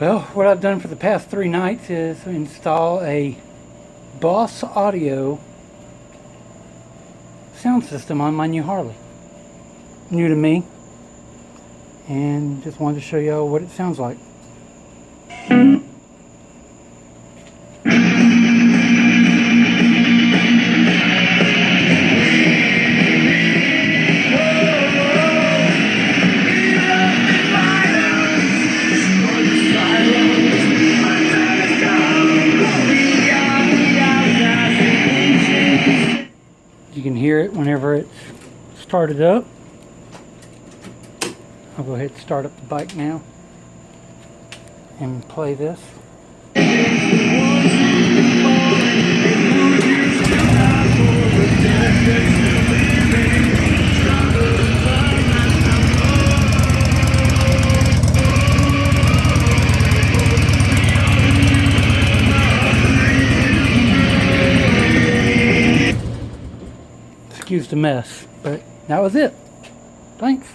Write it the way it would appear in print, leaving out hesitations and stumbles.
Well, what I've done for the past 3 nights is install a Boss Audio sound system on my new Harley. New to me, and just wanted to show y'all what it sounds like. You can hear it whenever it's started up. I'll go ahead and start up the bike now and play this. Excuse the mess, but that was it. Thanks.